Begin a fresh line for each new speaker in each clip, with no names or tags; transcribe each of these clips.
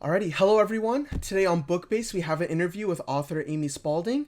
Alrighty, hello everyone. Today on BookBase, we have an interview with author Amy Spalding.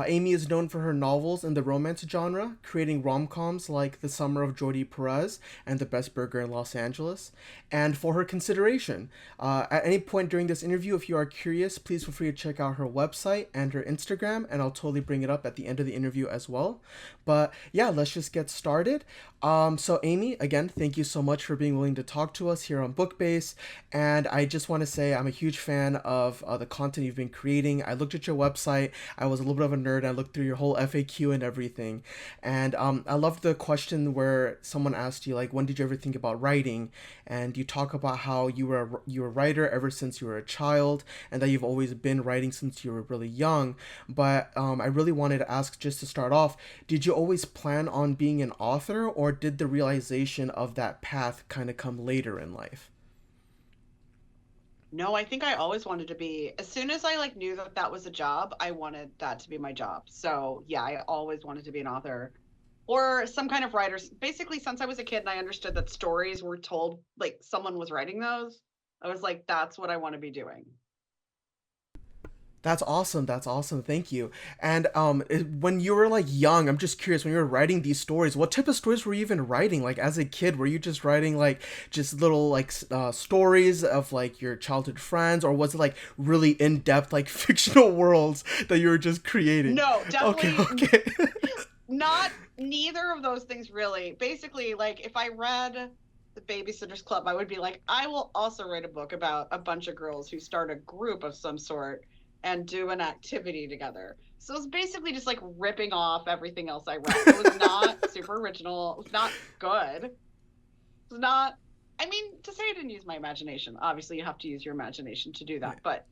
Amy is known for her novels in the romance genre, creating rom-coms like The Summer of Jordi Perez and The Best Burger in Los Angeles. And for her consideration, at any point during this interview, if you are curious, please feel free to check out her website and her Instagram, and I'll totally bring it up at the end of the interview as well. But yeah, let's just get started. So Amy, again, thank you so much for being willing to talk to us here on BookBase. And I just want to say I'm a huge fan of the content you've been creating. I looked at your website. I was a little bit of a nerd. I looked through your whole FAQ and everything. And I loved the question where someone asked you, like, when did you ever think about writing? And you talk about how you were a writer ever since you were a child, and that you've always been writing since you were really young. But I really wanted to ask, just to start off, did you always plan on being an author, or did the realization of that path kind of come later in life?
No, I think I always wanted to be, as soon as I knew that that was a job, I wanted that to be my job. So, yeah, I always wanted to be an author or some kind of writer. Basically, since I was a kid and I understood that stories were told, like someone was writing those, I was like, that's what I want to be doing.
That's awesome. That's awesome. Thank you. And when you were like young, I'm just curious. When you were writing these stories, what type of stories were you even writing? Like as a kid, were you just writing like just little stories of like your childhood friends, or was it like really in depth like fictional worlds that you were just creating?
No,
Okay.
definitely
Okay.
not neither of those things really. Basically, like if I read The Babysitter's Club, I would be like, I will also write a book about a bunch of girls who start a group of some sort and do an activity together. So it's basically just like ripping off everything else I read. It was not super original. It was not good. It was not, I mean, to say I didn't use my imagination, obviously you have to use your imagination to do that. But,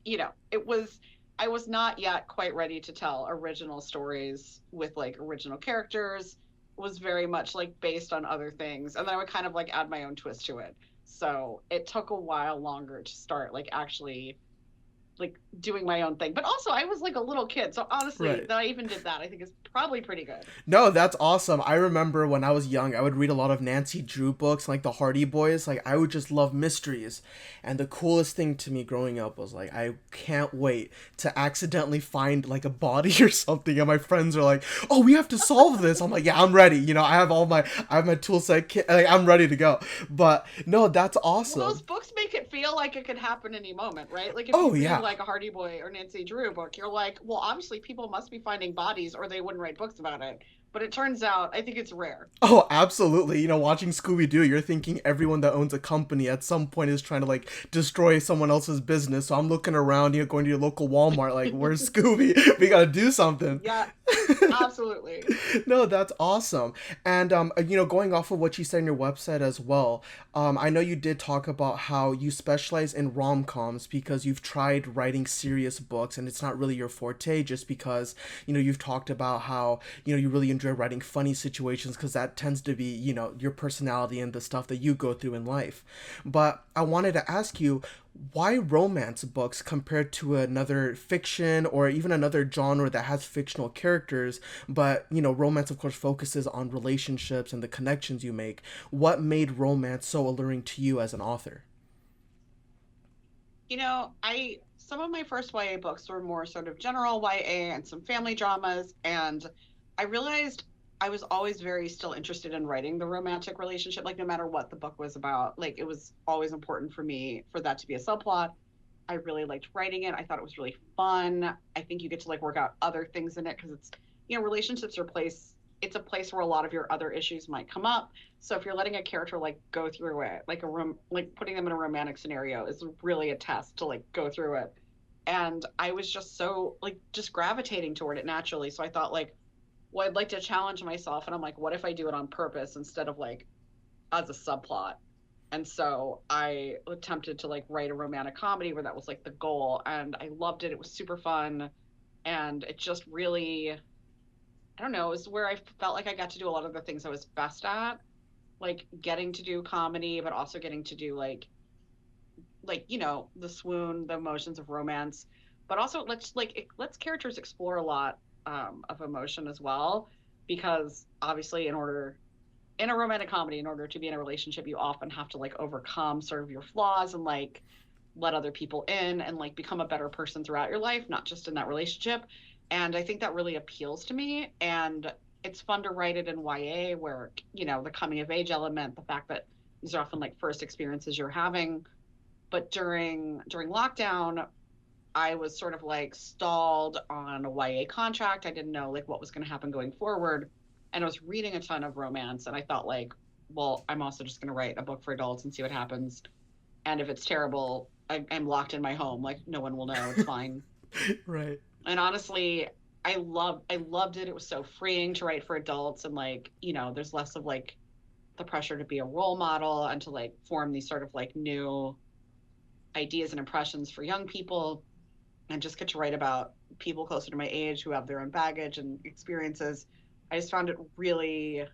I was not yet quite ready to tell original stories with original characters. It was very much based on other things. And then I would kind of add my own twist to it. So it took a while longer to start actually doing my own thing. But also I was a little kid. So honestly,
Right.
that I even did that, I think is probably pretty good.
No, that's awesome. I remember when I was young, I would read a lot of Nancy Drew books, like the Hardy Boys. Like I would just love mysteries. And the coolest thing to me growing up was like I can't wait to accidentally find like a body or something, and my friends are like, "Oh, we have to solve this." I'm like, "Yeah, I'm ready. I have my tool set. Like, I'm ready to go." But no, that's
Well,
awesome.
those books make it feel like it could happen any moment, right? Like if
Oh
you read
yeah.
a Hardy Boy or Nancy Drew book, you're like, well, obviously people must be finding bodies or they wouldn't write books about it. But it turns out, I think it's rare.
Oh, absolutely. Watching Scooby Doo, you're thinking everyone that owns a company at some point is trying to like destroy someone else's business. So I'm looking around, going to your local Walmart, like, where's Scooby? We gotta do something.
Yeah, absolutely.
No, that's awesome. And going off of what you said on your website as well, I know you did talk about how you specialize in rom-coms because you've tried writing serious books and it's not really your forte, just because you've talked about how you really enjoy writing funny situations because that tends to be your personality and the stuff that you go through in life. But I wanted to ask you, why romance books compared to another fiction or even another genre that has fictional characters, but romance of course focuses on relationships and the connections you make? What made romance so alluring to you as an author?
I some of my first YA books were more sort of general YA and some family dramas, and I realized I was always very still interested in writing the romantic relationship, like no matter what the book was about. Like it was always important for me for that to be a subplot. I really liked writing it. I thought it was really fun. I think you get to work out other things in it because relationships are it's a place where a lot of your other issues might come up. So if you're letting a character go through it, like a room, like putting them in a romantic scenario is really a test to go through it. And I was just so just gravitating toward it naturally. So I thought well, I'd like to challenge myself. And I'm like, what if I do it on purpose instead of as a subplot? And so I attempted to write a romantic comedy where that was the goal. And I loved it. It was super fun. And it just really, I don't know, it was where I felt like I got to do a lot of the things I was best at, like getting to do comedy, but also getting to do the swoon, the emotions of romance, but also it lets characters explore a lot of emotion as well, because obviously in a romantic comedy, in order to be in a relationship, you often have to overcome sort of your flaws and let other people in and like become a better person throughout your life, not just in that relationship. And I think that really appeals to me. And it's fun to write it in YA where, the coming of age element, the fact that these are often like first experiences you're having. But during lockdown, I was sort of like stalled on a YA contract. I didn't know like what was going to happen going forward. And I was reading a ton of romance and I thought like, well, I'm also just going to write a book for adults and see what happens. And if it's terrible, I'm locked in my home. Like no one will know. It's fine.
Right.
And honestly, I loved it. It was so freeing to write for adults and like, there's less of like the pressure to be a role model and to like form these sort of like new ideas and impressions for young people and just get to write about people closer to my age who have their own baggage and experiences. I just found it really,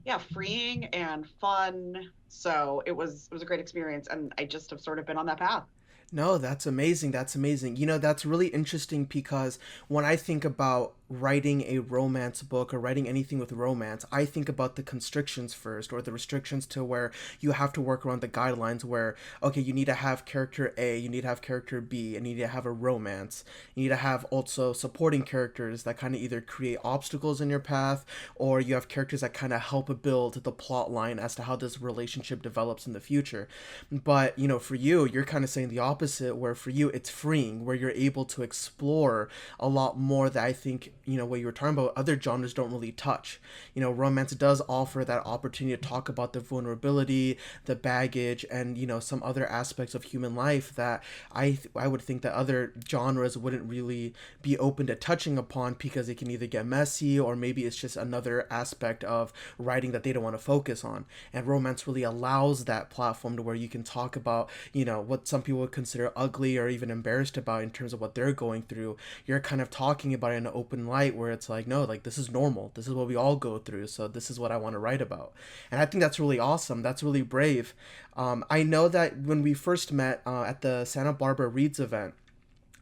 yeah, freeing and fun. So it was a great experience, and I just have sort of been on that path.
No, that's amazing. That's amazing. That's really interesting because when I think about writing a romance book or writing anything with romance, I think about the constrictions first, or the restrictions to where you have to work around the guidelines where, okay, you need to have character A, you need to have character B, and you need to have a romance. You need to have also supporting characters that kind of either create obstacles in your path, or you have characters that kind of help build the plot line as to how this relationship develops in the future. But, for you, you're kind of saying the opposite, where for you it's freeing, where you're able to explore a lot more that I think, what you were talking about, other genres don't really touch. Romance does offer that opportunity to talk about the vulnerability, the baggage, and, some other aspects of human life that I would think that other genres wouldn't really be open to touching upon because it can either get messy or maybe it's just another aspect of writing that they don't want to focus on. And romance really allows that platform to where you can talk about, what some people would consider ugly or even embarrassed about in terms of what they're going through. You're kind of talking about it in an open light where it's like, no, like this is normal. This is what we all go through. So this is what I want to write about. And I think that's really awesome. That's really brave. I know that when we first met at the Santa Barbara Reads event,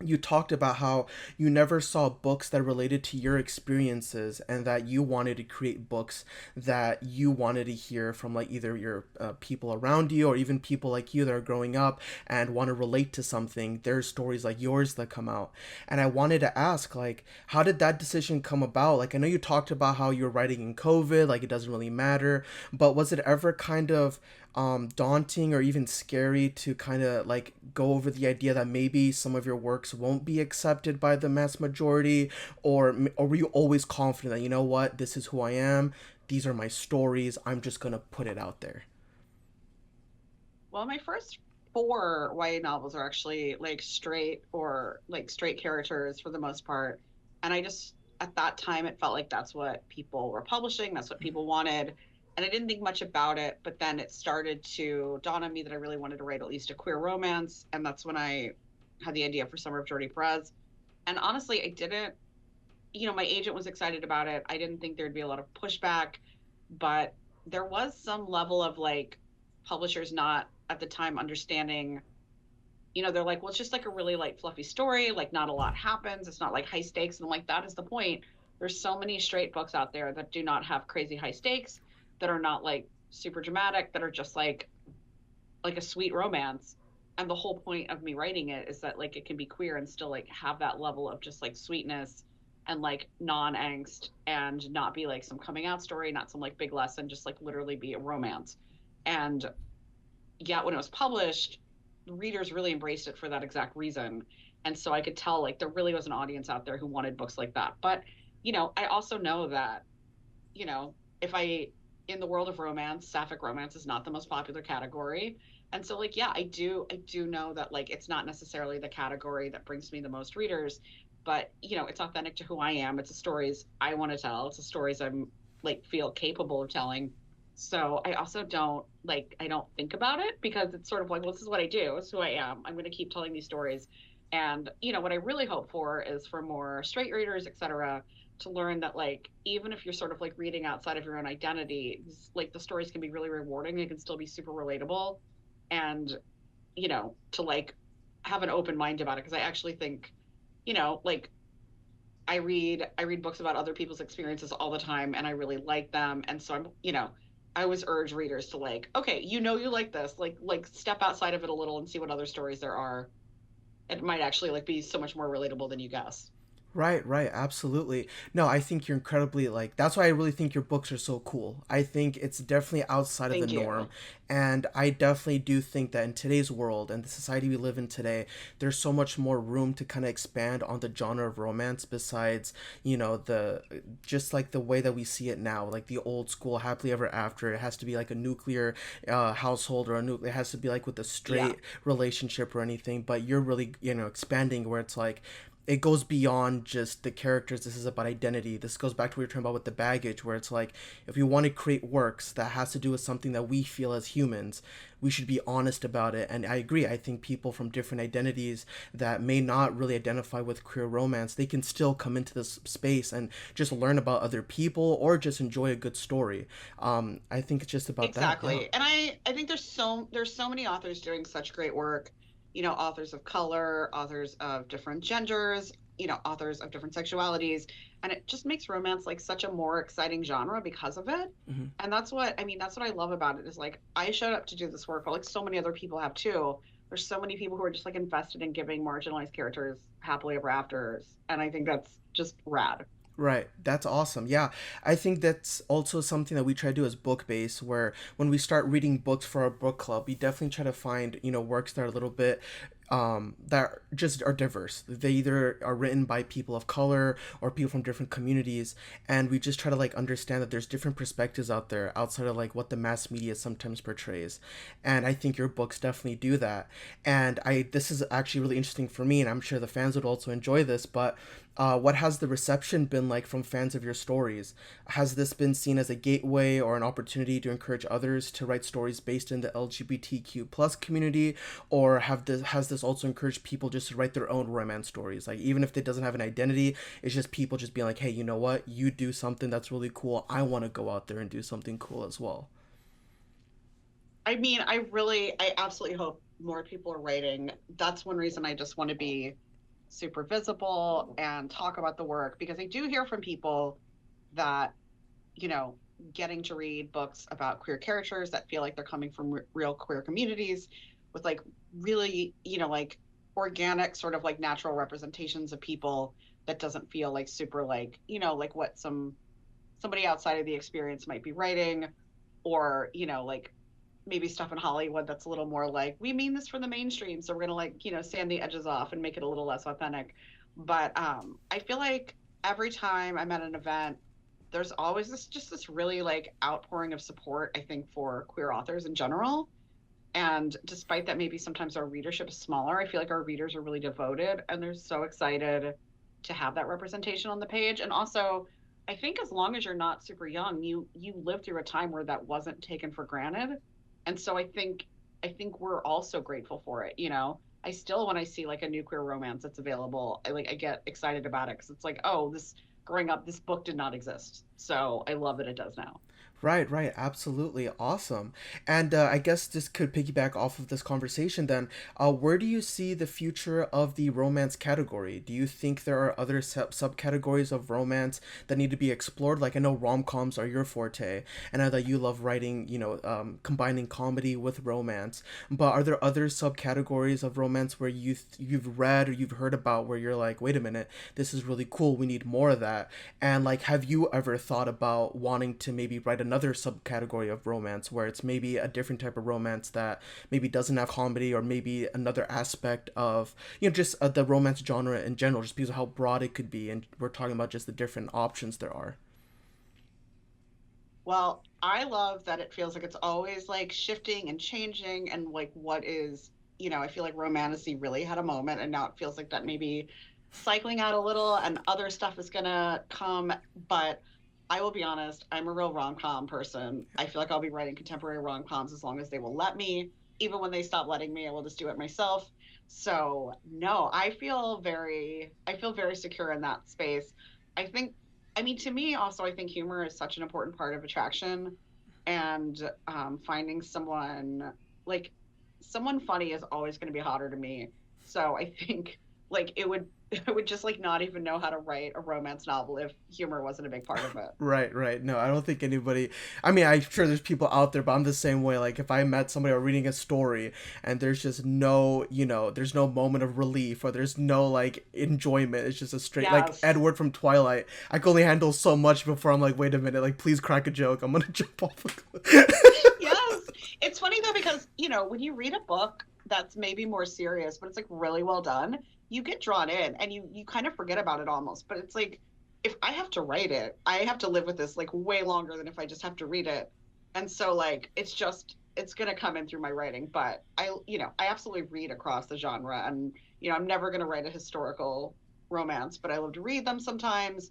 you talked about how you never saw books that related to your experiences and that you wanted to create books that you wanted to hear from like either your people around you or even people like you that are growing up and want to relate to something. There's stories like yours that come out, and I wanted to ask, like, how did that decision come about? Like, I know you talked about how you're writing in COVID, like it doesn't really matter, but was it ever kind of daunting or even scary to kind of like go over the idea that maybe some of your works won't be accepted by the mass majority, or were you always confident that, what, this is who I am, these are my stories, I'm just gonna put it out there?
Well, my first four YA novels are actually like straight characters for the most part. And I just, at that time, it felt like that's what people were publishing, that's what people wanted. And I didn't think much about it. But then it started to dawn on me that I really wanted to write at least a queer romance. And that's when I had the idea for Summer of Jordi Perez. And honestly, I didn't, my agent was excited about it. I didn't think there'd be a lot of pushback, but there was some level of like publishers not at the time understanding, they're like, well, it's just like a really like fluffy story, like not a lot happens, it's not like high stakes. And I'm like, that is the point. There's so many straight books out there that do not have crazy high stakes, that are not like super dramatic, that are just like a sweet romance. And the whole point of me writing it is that like it can be queer and still like have that level of just like sweetness and like non-angst, and not be like some coming out story, not some like big lesson, just like literally be a romance. And yeah, when it was published, readers really embraced it for that exact reason. And so I could tell like there really was an audience out there who wanted books like that. But, I also know that, you know, if I, in the world of romance, sapphic romance is not the most popular category. And so like, yeah, I do know that like it's not necessarily the category that brings me the most readers, but it's authentic to who I am. It's the stories I want to tell. It's the stories I'm like feel capable of telling. So I also I don't think about it because it's sort of like, well, this is what I do. It's who I am. I'm going to keep telling these stories. And, what I really hope for is for more straight readers, etc., to learn that like, even if you're sort of like reading outside of your own identity, like the stories can be really rewarding. They can still be super relatable, and, to like have an open mind about it. Cause I actually think, like I read books about other people's experiences all the time and I really like them. And so I'm, I always urge readers to like, okay, you like this, like step outside of it a little and see what other stories there are. It might actually like be so much more relatable than you guess.
Right, right, absolutely. No, I think you're incredibly like that's why I really think your books are so cool. I think it's definitely outside of the
Thank
norm.
you.
And I definitely do think that in today's world and the society we live in today, there's so much more room to kind of expand on the genre of romance besides, the just like the way that we see it now, like the old school happily ever after. It has to be like a nuclear household or it has to be like with a
Yeah,
straight relationship or anything, but you're really, expanding where it's like it goes beyond just the characters. This is about identity. This goes back to what we were talking about with the baggage, where it's like if we want to create works that has to do with something that we feel as humans, we should be honest about it. And I agree. I think people from different identities that may not really identify with queer romance, they can still come into this space and just learn about other people or just enjoy a good story. I think it's just about that. Yeah.
exactly. And I think there's so many authors doing such great work, authors of color, authors of different genders, authors of different sexualities, and it just makes romance like such a more exciting genre because of it.
Mm-hmm.
And that's what I love about it is like I showed up to do this work, but like so many other people have too. There's so many people who are just like invested in giving marginalized characters happily ever afters, and I think that's just rad.
Right. That's awesome. Yeah. I think that's also something that we try to do as BookBase, where when we start reading books for our book club, we definitely try to find, works that are a little bit that just are diverse. They either are written by people of color or people from different communities, and we just try to like understand that there's different perspectives out there outside of like what the mass media sometimes portrays. And I think your books definitely do that. And I this is actually really interesting for me, and I'm sure the fans would also enjoy this. But what has the reception been like from fans of your stories? Has this been seen as a gateway or an opportunity to encourage others to write stories based in the LGBTQ plus community, or has this also encouraged people just to write their own romance stories? Like even if it doesn't have an identity, it's just people just being like, hey, you know what? You do something that's really cool. I want to go out there and do something cool as well.
I mean, I absolutely hope more people are writing. That's one reason I just want to be super visible and talk about the work because I do hear from people that, you know, getting to read books about queer characters that feel like they're coming from real queer communities with like really, like organic sort of like natural representations of people that doesn't feel like super like, like what somebody outside of the experience might be writing or, like maybe stuff in Hollywood that's a little more like we mean this for the mainstream, so we're gonna like sand the edges off and make it a little less authentic. But I feel like every time I'm at an event, there's always this really like outpouring of support. I think for queer authors in general, and despite that, maybe sometimes our readership is smaller. I feel like our readers are really devoted and they're so excited to have that representation on the page. And also, I think as long as you're not super young, you live through a time where that wasn't taken for granted. And so I think we're also grateful for it. I still when I see like a new queer romance that's available, I get excited about it because it's like, oh, this growing up, this book did not exist. So I love that it does now.
Right, right, absolutely awesome. And I guess this could piggyback off of this conversation then. Where do you see the future of the romance category? Do you think there are other subcategories of romance that need to be explored? Like I know rom-coms are your forte, and I know that you love writing, combining comedy with romance. But are there other subcategories of romance where you've read or you've heard about where you're like, wait a minute, this is really cool. We need more of that. And like, have you ever thought about wanting to maybe write another subcategory of romance where it's maybe a different type of romance that maybe doesn't have comedy or maybe another aspect of just the romance genre in general, just because of how broad it could be, and we're talking about just the different options there are.
Well, I love that it feels like it's always like shifting and changing and like what is, I feel like romantasy really had a moment and now it feels like that maybe cycling out a little and other stuff is gonna come. But I will be honest, I'm a real rom-com person. I feel like I'll be writing contemporary rom-coms as long as they will let me. Even when they stop letting me, I will just do it myself. So no, I feel very secure in that space. I think I mean, to me, also, I think humor is such an important part of attraction, and finding someone like someone funny is always going to be hotter to me. So I think like it would I would just like not even know how to write a romance novel if humor wasn't a big part of it.
Right, right. No, I don't think anybody. I mean, I'm sure there's people out there, but I'm the same way. Like, if I met somebody or reading a story and there's just no, there's no moment of relief or there's no, like, enjoyment, it's just a straight, like,
Yes.
Edward from Twilight. I can only handle so much before I'm like, wait a minute, like, please crack a joke. I'm gonna jump off a cliff.
Yes. It's funny though because, when you read a book that's maybe more serious, but it's like really well done, you get drawn in and you kind of forget about it almost. But it's like if I have to write it, I have to live with this like way longer than if I just have to read it. And so like it's going to come in through my writing, but I absolutely read across the genre and I'm never going to write a historical romance, but I love to read them sometimes.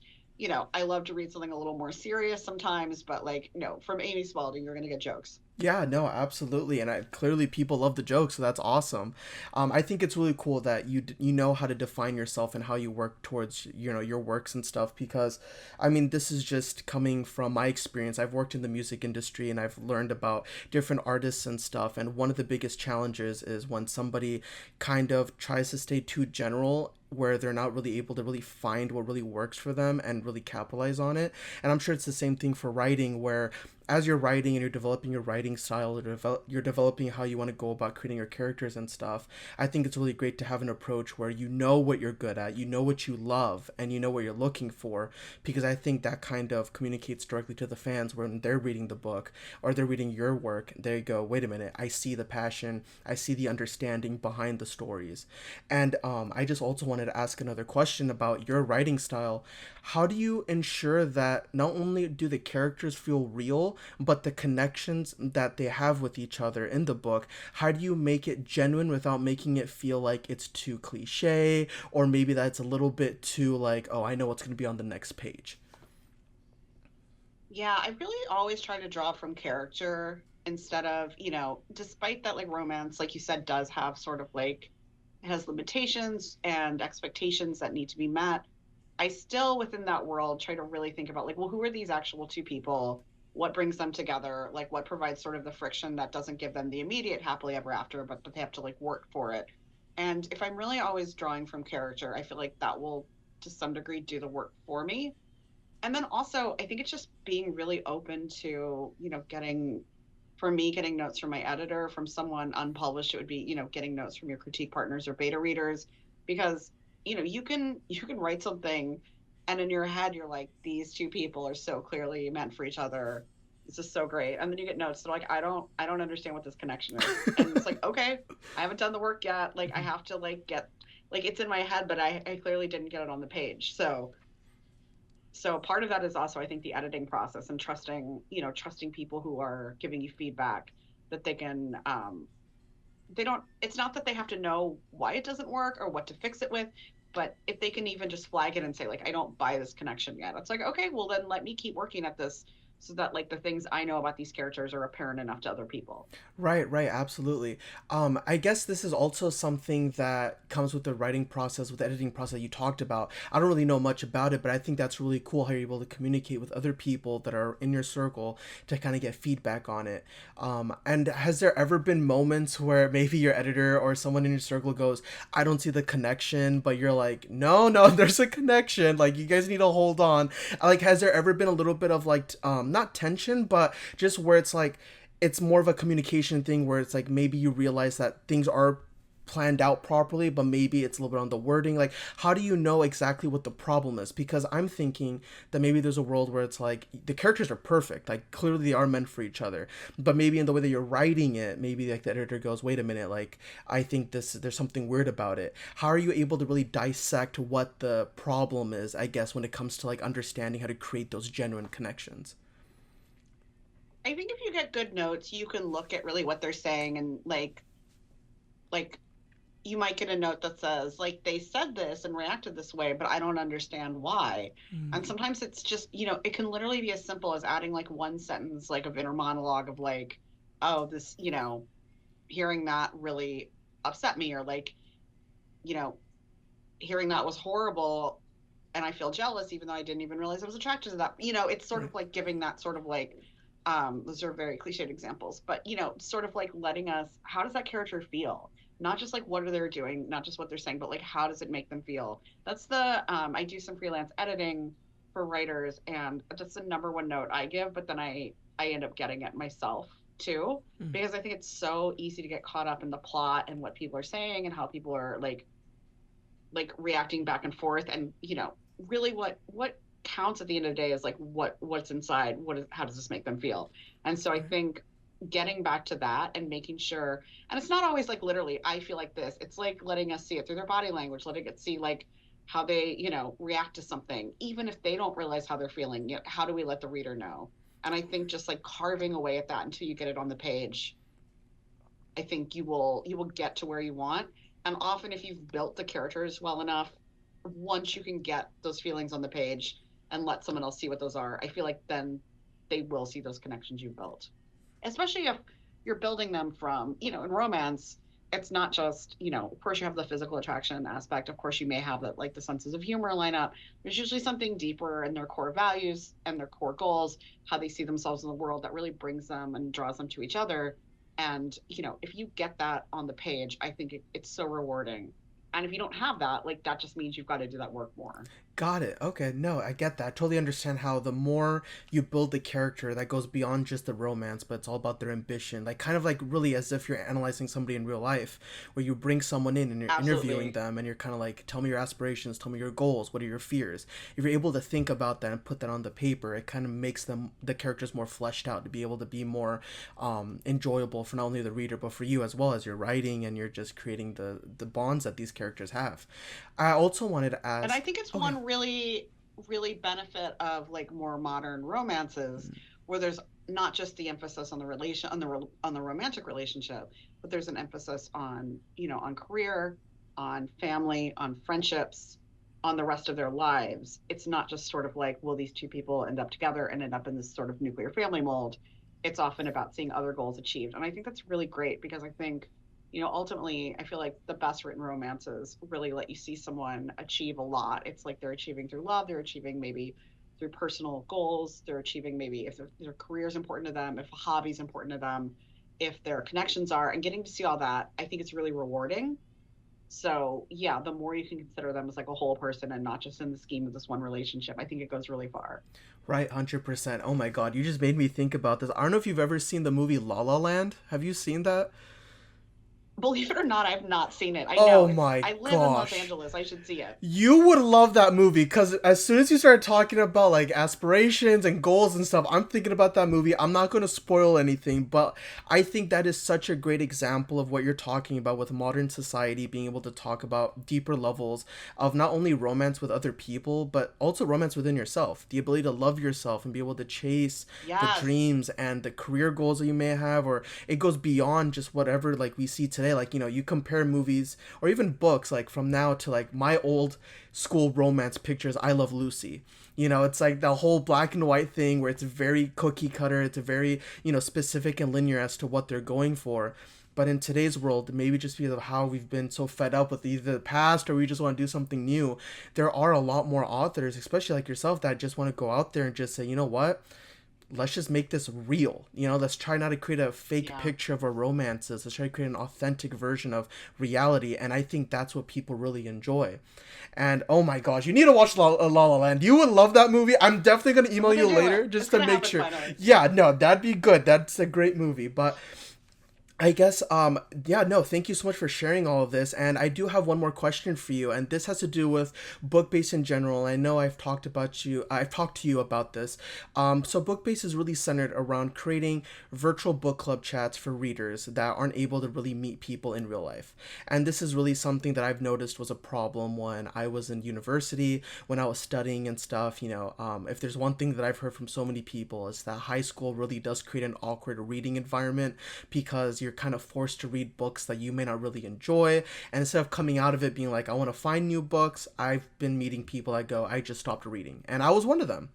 I love to read something a little more serious sometimes, but like, no, from Amy Spalding, you're going to get jokes.
Yeah, no, absolutely, and clearly people love the joke, so that's awesome. I think it's really cool that you know how to define yourself and how you work towards your works and stuff. Because, I mean, this is just coming from my experience. I've worked in the music industry and I've learned about different artists and stuff. And one of the biggest challenges is when somebody kind of tries to stay too general where they're not really able to really find what really works for them and really capitalize on it. And I'm sure it's the same thing for writing, where as you're writing and you're developing your writing style, you're developing how you want to go about creating your characters and stuff. I think it's really great to have an approach where you know what you're good at, you know what you love, and you know what you're looking for, because I think that kind of communicates directly to the fans when they're reading the book or they're reading your work. They go, wait a minute, I see the passion, I see the understanding behind the stories. And I just also wanted to ask another question about your writing style. How do you ensure that not only do the characters feel real, but the connections that they have with each other in the book, how do you make it genuine without making it feel like it's too cliche, or maybe that's a little bit too like, oh, I know what's going to be on the next page?
Yeah, I really always try to draw from character instead of, despite that like romance, like you said, does have sort of like it has limitations and expectations that need to be met. I still within that world try to really think about like, well, who are these actual two people? What brings them together? Like what provides sort of the friction that doesn't give them the immediate happily ever after, but that they have to like work for it. And if I'm really always drawing from character, I feel like that will to some degree do the work for me. And then also, I think it's just being really open to, getting, for me, getting notes from my editor, from someone unpublished, it would be, getting notes from your critique partners or beta readers, because, you can write something and in your head, you're like, these two people are so clearly meant for each other. This is so great. And then you get notes. They're like, I don't understand what this connection is. And it's like, okay, I haven't done the work yet. Like I have to like get, like it's in my head, but I clearly didn't get it on the page. So part of that is also I think the editing process and trusting people who are giving you feedback that they can they don't it's not that they have to know why it doesn't work or what to fix it with, but if they can even just flag it and say like I don't buy this connection yet, it's like okay, well then let me keep working at this so that like the things I know about these characters are apparent enough to other people.
Right, right, absolutely. I guess this is also something that comes with the writing process, with the editing process you talked about. I don't really know much about it, but I think that's really cool how you're able to communicate with other people that are in your circle to kind of get feedback on it. And has there ever been moments where maybe your editor or someone in your circle goes, I don't see the connection, but you're like, no, no, there's a connection. Like, you guys need to hold on. Like, has there ever been a little bit of like, not tension, but just where it's like, it's more of a communication thing where it's like maybe you realize that things are planned out properly, but maybe it's a little bit on the wording. Like, how do you know exactly what the problem is? Because I'm thinking that maybe there's a world where it's like the characters are perfect, like clearly they are meant for each other, but maybe in the way that you're writing it, maybe like the editor goes, wait a minute, like I think there's something weird about it. How are you able to really dissect what the problem is, I guess, when it comes to like understanding how to create those genuine connections?
I think if you get good notes, you can look at really what they're saying and like you might get a note that says like they said this and reacted this way but I don't understand why. And
Mm.
sometimes it's just it can literally be as simple as adding like one sentence like of inner monologue of like oh this hearing that really upset me or like you know hearing that was horrible and I feel jealous even though I didn't even realize I was attracted to that. It's sort
Right.
of like giving that sort of like those are very cliched examples, but sort of like letting us how does that character feel? not just like what are they doing, not just what they're saying, but like how does it make them feel. That's the I do some freelance editing for writers, and that's the number one note I give, but then I end up getting it myself too,
Mm.
because I think it's so easy to get caught up in the plot and what people are saying and how people are like reacting back and forth, and really what counts at the end of the day is like what's inside, what is, how does this make them feel. And so I
Right.
think getting back to that and making sure, and it's not always like literally I feel like this, it's like letting us see it through their body language, letting it see like how they react to something, even if they don't realize how they're feeling, how do we let the reader know. And I think just like carving away at that until you get it on the page, I think you will get to where you want. And often if you've built the characters well enough, once you can get those feelings on the page and let someone else see what those are, I feel like then they will see those connections you built. Especially if you're building them from, in romance, it's not just, of course you have the physical attraction aspect. Of course you may have that like the senses of humor line up. There's usually something deeper in their core values and their core goals, how they see themselves in the world, that really brings them and draws them to each other. And, if you get that on the page, I think it's so rewarding. And if you don't have that, like that just means you've got to do that work more.
Got it. Okay, no, I get that. Totally understand how the more you build the character that goes beyond just the romance, but it's all about their ambition. Like kind of like really as if you're analyzing somebody in real life, where you bring someone in and you're interviewing
Absolutely.
them and you're kind of like, tell me your aspirations, tell me your goals, what are your fears? If you're able to think about that and put that on the paper, it kind of makes them the characters more fleshed out to be able to be more enjoyable for not only the reader but for you as well as you're writing and you're just creating the bonds that these characters have. I also wanted to
And I
ask.
think it's
Okay.
one really, really benefit of like more modern romances where there's not just the emphasis on the relation on the romantic relationship, but there's an emphasis on, on career, on family, on friendships, on the rest of their lives. It's not just sort of like, will these two people end up together and end up in this sort of nuclear family mold? It's often about seeing other goals achieved. And I think that's really great because I think ultimately, I feel like the best written romances really let you see someone achieve a lot. It's like they're achieving through love, they're achieving maybe through personal goals, they're achieving maybe if their career is important to them, if a hobby is important to them, if their connections are, and getting to see all that, I think it's really rewarding. So, yeah, the more you can consider them as like a whole person and not just in the scheme of this one relationship, I think it goes really far.
Right, 100%. Oh my god, you just made me think about this. I don't know if you've ever seen the movie La La Land. Have you seen that?
Believe it or not, I've not seen it. I know
Oh
it's,
my
I live in Los
gosh.
Angeles. I should see it.
You would love that movie because as soon as you started talking about like aspirations and goals and stuff, I'm thinking about that movie. I'm not going to spoil anything, but I think that is such a great example of what you're talking about with modern society being able to talk about deeper levels of not only romance with other people, but also romance within yourself. The ability to love yourself and be able to chase the
Yes.
dreams and the career goals that you may have, or it goes beyond just whatever like we see today. Like, you compare movies or even books like from now to like my old school romance pictures. I Love Lucy. It's like the whole black and white thing where it's very cookie cutter. It's a very, specific and linear as to what they're going for. But in today's world, maybe just because of how we've been so fed up with either the past or we just want to do something new, there are a lot more authors, especially like yourself, that just want to go out there and just say, you know what? Let's just make this real. Let's try not to create a fake
Yeah.
picture of our romances. Let's try to create an authentic version of reality. And I think that's what people really enjoy. And oh my gosh, you need to watch La La Land. You would love that movie. I'm definitely going to
I'm
email
gonna
you
do it.
later just
It's
to
gonna
make
happen
sure.
finally.
Yeah, no, that'd be good. That's a great movie. But I guess yeah, no, thank you so much for sharing all of this. And I do have one more question for you, and this has to do with BookBase in general. I know I've talked to you about this. So BookBase is really centered around creating virtual book club chats for readers that aren't able to really meet people in real life. And this is really something that I've noticed was a problem when I was in university, when I was studying and stuff. If there's one thing that I've heard from so many people is that high school really does create an awkward reading environment because you're kind of forced to read books that you may not really enjoy. And instead of coming out of it being like, I want to find new books, I've been meeting people that go, I just stopped reading. And I was one of them.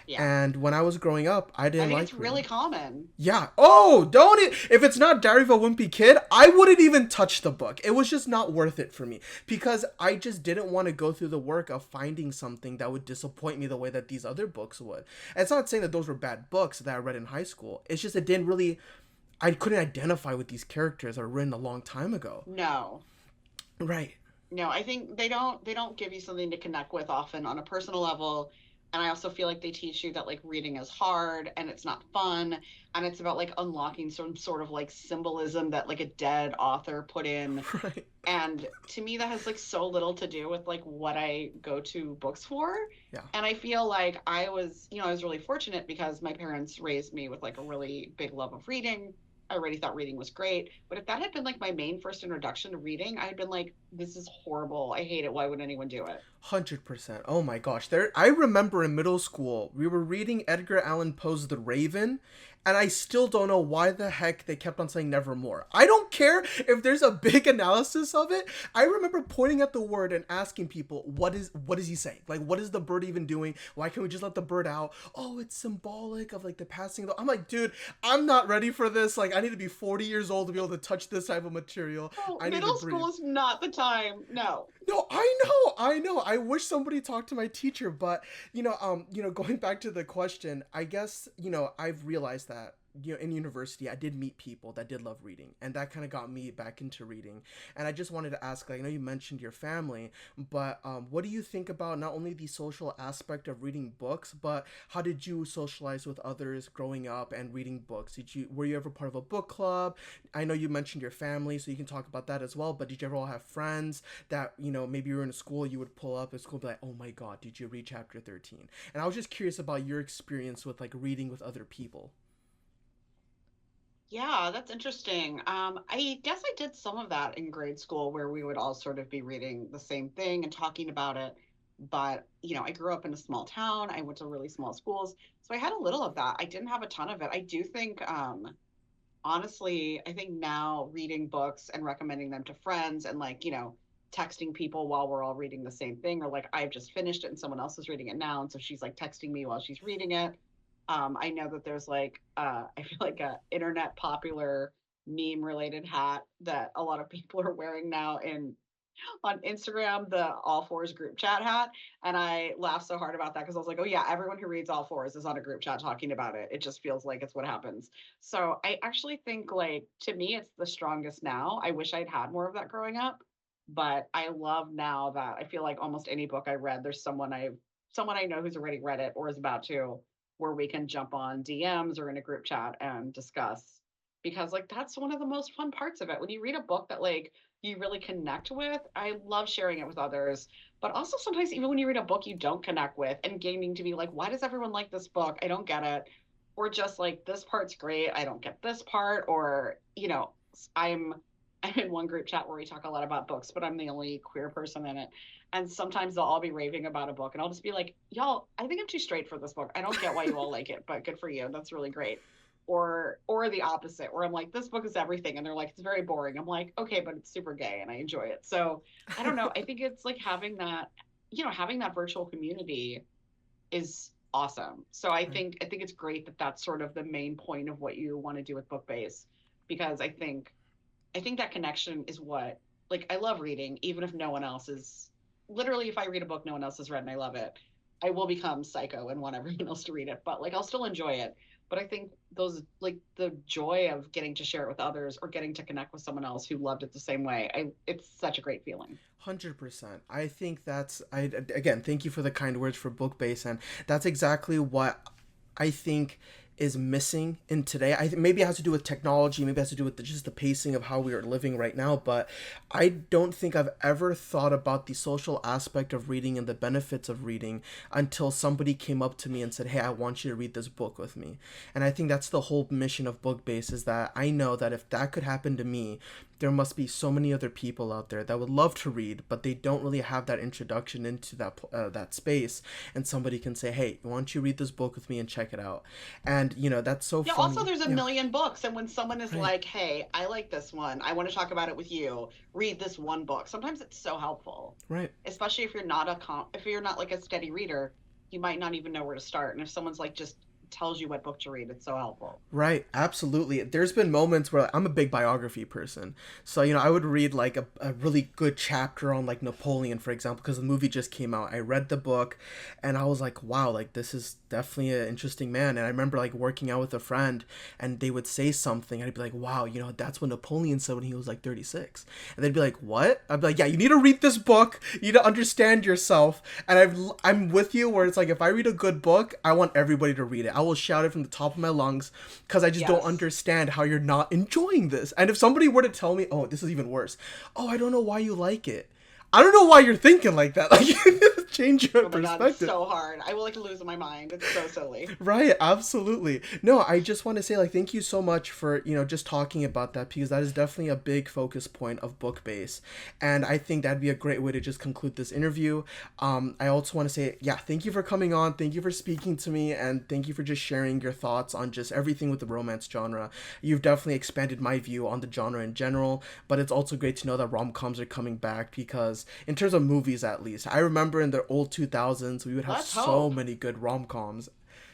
Yeah.
And when I was growing up, I
I
didn't
think it's
like
really
reading.
common.
Yeah. Oh, don't it. If it's not Diary of a Wimpy Kid, I wouldn't even touch the book. It was just not worth it for me because I just didn't want to go through the work of finding something that would disappoint me the way that these other books would. And it's not saying that those were bad books that I read in high school. It's just it didn't really I couldn't identify with these characters that were written a long time ago.
No.
Right.
No, I think they don't give you something to connect with often on a personal level. And I also feel like they teach you that like reading is hard and it's not fun and it's about like unlocking some sort of like symbolism that like a dead author put in.
Right.
And to me that has like so little to do with like what I go to books for.
Yeah.
And I feel like I was really fortunate because my parents raised me with like a really big love of reading. I already thought reading was great, but if that had been like my main first introduction to reading, I'd been like, this is horrible. I hate it. Why would anyone do it?
100%. Oh my gosh. There I remember in middle school, we were reading Edgar Allan Poe's The Raven, and I still don't know why the heck they kept on saying nevermore. I don't care if there's a big analysis of it. I remember pointing at the word and asking people, what is he saying? Like, what is the bird even doing? Why can't we just let the bird out? Oh, it's symbolic of like the passing of the... I'm like, dude, I'm not ready for this. Like, I need to be 40 years old to be able to touch this type of material.
Oh,
I need to
middle
breathe.
school is not the time. No.
No, I know. I wish somebody talked to my teacher, but going back to the question, I guess, I've realized that, in university, I did meet people that did love reading, and that kind of got me back into reading. And I just wanted to ask, like, I know you mentioned your family, but what do you think about not only the social aspect of reading books, but how did you socialize with others growing up and reading books? Were you ever part of a book club? I know you mentioned your family, so you can talk about that as well, but did you ever all have friends that, maybe you were in school, you would pull up at school and be like, oh my god, did you read chapter 13? And I was just curious about your experience with like reading with other people.
Yeah, that's interesting. I guess I did some of that in grade school where we would all sort of be reading the same thing and talking about it. But, I grew up in a small town. I went to really small schools. So I had a little of that. I didn't have a ton of it. I do think, honestly, I think now reading books and recommending them to friends and like, texting people while we're all reading the same thing, or like I've just finished it and someone else is reading it now. And so she's like texting me while she's reading it. I know that there's like I feel like a internet popular meme related hat that a lot of people are wearing now in on Instagram, the All Fours group chat hat. And I laughed so hard about that because I was like, oh yeah, everyone who reads All Fours is on a group chat talking about it. It just feels like it's what happens. So I actually think like to me it's the strongest now. I wish I'd had more of that growing up, but I love now that I feel like almost any book I read, there's someone I know who's already read it or is about to, where we can jump on DMs or in a group chat and discuss. Because like that's one of the most fun parts of it. When you read a book that like you really connect with, I love sharing it with others. But also sometimes even when you read a book you don't connect with and gaining to be like, why does everyone like this book? I don't get it. Or just like this part's great, I don't get this part. Or, I'm I'm in one group chat where we talk a lot about books, but I'm the only queer person in it. And sometimes they'll all be raving about a book, and I'll just be like, y'all, I think I'm too straight for this book. I don't get why you all like it, but good for you. That's really great. Or the opposite, where I'm like, this book is everything, and they're like, it's very boring. I'm like, okay, but it's super gay, and I enjoy it. So I don't know. I think it's like having that virtual community is awesome. So
Right.
I think it's great that that's sort of the main point of what you want to do with BookBase, because I think that connection is what, like, I love reading, even if no one else is. Literally, if I read a book no one else has read and I love it, I will become psycho and want everyone else to read it. But like, I'll still enjoy it. But I think those, like, the joy of getting to share it with others or getting to connect with someone else who loved it the same way, it's such a great feeling.
100%. I think again, thank you for the kind words for book base, and that's exactly what I think is missing in today. Maybe it has to do with technology, maybe it has to do with just the pacing of how we are living right now, but I don't think I've ever thought about the social aspect of reading and the benefits of reading until somebody came up to me and said, hey, I want you to read this book with me. And I think that's the whole mission of BookBase, is that I know that if that could happen to me, there must be so many other people out there that would love to read, but they don't really have that introduction into that space. And somebody can say, "Hey, why don't you read this book with me and check it out?" And that's so
Yeah, also
funny.
there's a
Yeah,
million books, and when someone is
right,
like, "Hey, I like this one. I want to talk about it with you. Read this one book." Sometimes it's so helpful.
right.
Especially if you're not like a steady reader, you might not even know where to start. And if someone's like, "Just tells you what book to read. It's so helpful.
Right, absolutely. There's been moments where I'm a big biography person. So, I would read like a really good chapter on like Napoleon, for example, because the movie just came out. I read the book and I was like, wow, like this is definitely an interesting man. And I remember like working out with a friend and they would say something and I'd be like, wow, that's what Napoleon said when he was like 36. And they'd be like, what? I'd be like, yeah, you need to read this book. You need to understand yourself. And I'm with you where it's like, if I read a good book, I want everybody to read it. I will shout it from the top of my lungs because I just don't
Yes.
understand how you're not enjoying this. And if somebody were to tell me, oh, this is even worse. Oh, I don't know why you like it. I don't know why you're thinking like that. Like, change your
Oh my God, it's
perspective.
so hard. I will like lose my mind. It's so silly.
Right, absolutely. No, I just want to say like thank you so much for, just talking about that because that is definitely a big focus point of BookBase. And I think that'd be a great way to just conclude this interview. I also want to say, yeah, thank you for coming on. Thank you for speaking to me and thank you for just sharing your thoughts on just everything with the romance genre. You've definitely expanded my view on the genre in general, but it's also great to know that rom-coms are coming back because in terms of movies at least, I remember in the old 2000s we would have
Let's
so
hope.
many good rom-coms.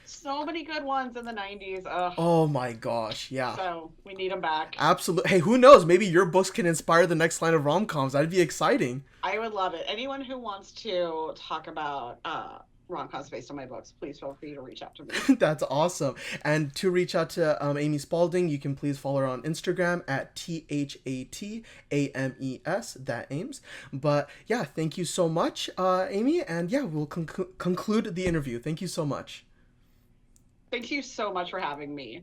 So many good ones in the 90s. Ugh.
Oh my gosh, yeah.
So we need them back.
Absolutely. Hey, who knows? Maybe your books can inspire the next line of rom-coms. That'd be exciting.
I would love it. Anyone who wants to talk about rom-coms based on my books, please feel free to reach out to me.
That's awesome. And to reach out to Amy Spalding, you can please follow her on Instagram at THATAMES, that Ames. But yeah, thank you so much, Amy. And yeah, we'll conclude the interview. Thank you so much.
Thank you so much for having me.